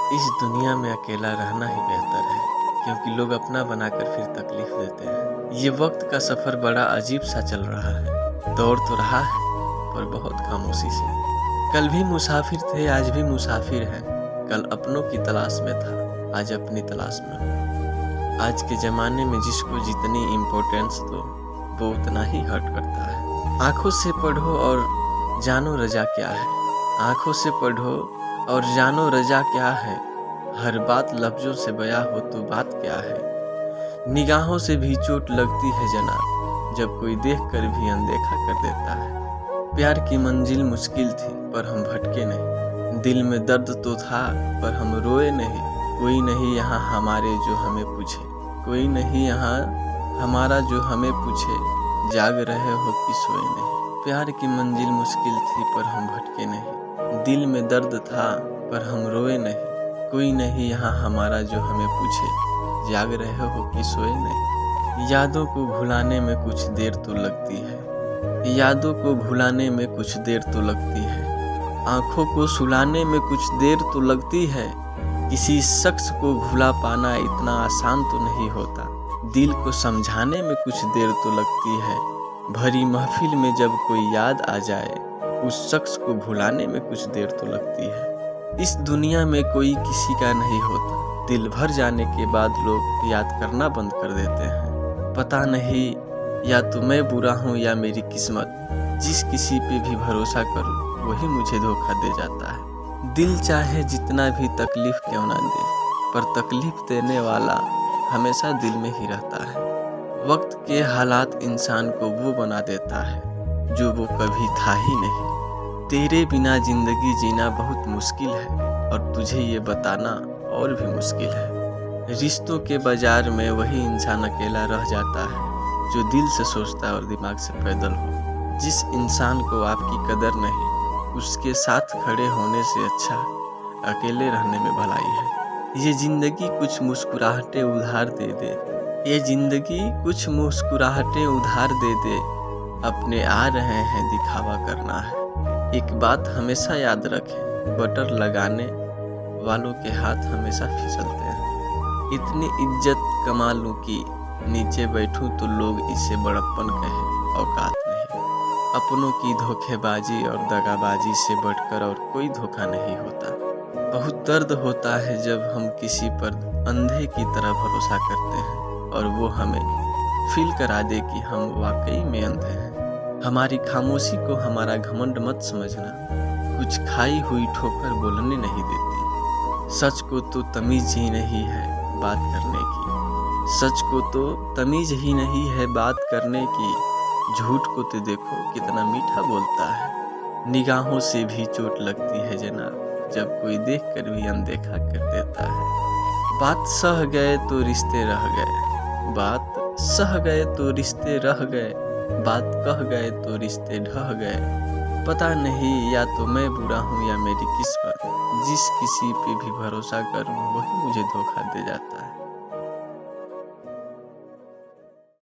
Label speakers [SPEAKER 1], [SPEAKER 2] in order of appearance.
[SPEAKER 1] इस दुनिया में अकेला रहना ही बेहतर है, क्योंकि लोग अपना बनाकर फिर तकलीफ देते हैं। ये वक्त का सफर बड़ा अजीब सा चल रहा है। दौड़ तो रहा है, पर बहुत खामोशी से। कल भी मुसाफिर थे, आज भी मुसाफिर हैं। कल अपनों की तलाश में था, आज अपनी तलाश में हूँ। आज के ज़माने में जिसको जितनी इम्पोर्टेंस दो, वो उतना ही हर्ट करता है। आँखों से पढ़ो और जानो रजा क्या है। आँखों से पढ़ो और जानो रजा क्या है। हर बात लफ्जों से बयां हो तो बात क्या है। निगाहों से भी चोट लगती है जनाब, जब कोई देखकर भी अनदेखा कर देता है। प्यार की मंजिल मुश्किल थी, पर हम भटके नहीं। दिल में दर्द तो था, पर हम रोए नहीं। कोई नहीं यहाँ हमारे जो हमें पूछे, कोई नहीं यहाँ हमारा जो हमें पूछे, जाग रहे हो कि सोए नहीं। प्यार की मंजिल मुश्किल थी, पर हम भटके नहीं। दिल में दर्द था, पर हम रोए नहीं। कोई नहीं यहाँ हमारा जो हमें पूछे, जाग रहे हो कि सोए नहीं। यादों को भुलाने में कुछ देर तो लगती है। यादों को भुलाने में कुछ देर तो लगती है। आँखों को सुलाने में कुछ देर तो लगती है। किसी शख्स को भुला पाना इतना आसान तो नहीं होता। दिल को समझाने में कुछ देर तो लगती है। भरी महफिल में जब कोई याद आ जाए, उस शख्स को भुलाने में कुछ देर तो लगती है। इस दुनिया में कोई किसी का नहीं होता। दिल भर जाने के बाद लोग याद करना बंद कर देते हैं। पता नहीं, या तो मैं बुरा हूँ या मेरी किस्मत। जिस किसी पे भी भरोसा करूँ, वही मुझे धोखा दे जाता है। दिल चाहे जितना भी तकलीफ क्यों ना दे, पर तकलीफ देने वाला हमेशा दिल में ही रहता है। वक्त के हालात इंसान को वो बना देता है जो वो कभी था ही नहीं। तेरे बिना जिंदगी जीना बहुत मुश्किल है, और तुझे ये बताना और भी मुश्किल है। रिश्तों के बाजार में वही इंसान अकेला रह जाता है जो दिल से सोचता और दिमाग से पैदल हो। जिस इंसान को आपकी कदर नहीं, उसके साथ खड़े होने से अच्छा अकेले रहने में भलाई है। ये जिंदगी कुछ मुस्कुराहटें उधार दे दे। ये जिंदगी कुछ मुस्कुराहटें उधार दे दे। अपने आ रहे हैं दिखावा करना है। एक बात हमेशा याद रखें, बटर लगाने वालों के हाथ हमेशा फिसलते हैं। इतनी इज्जत कमा लूं कि नीचे बैठूं तो लोग इसे बड़प्पन कहे, औकात नहीं। अपनों की धोखेबाजी और दगाबाजी से बढ़कर और कोई धोखा नहीं होता। बहुत दर्द होता है जब हम किसी पर अंधे की तरह भरोसा करते हैं और वो हमें फील करा दे कि हम वाकई में अंधे हैं। हमारी खामोशी को हमारा घमंड मत समझना। कुछ खाई हुई ठोकर बोलने नहीं देती। सच को तो तमीज ही नहीं है बात करने की। सच को तो तमीज ही नहीं है बात करने की। झूठ को तो देखो कितना मीठा बोलता है। निगाहों से भी चोट लगती है जनाब, जब कोई देखकर भी अनदेखा कर देता है। बात सह गए तो रिश्ते रह गए। बात सह गए तो रिश्ते रह गए। बात कह गए तो रिश्ते ढह गए। पता नहीं, या तो मैं बुरा हूँ या मेरी किस्मत। जिस किसी पे भी भरोसा करूँ, वही मुझे धोखा दे जाता है।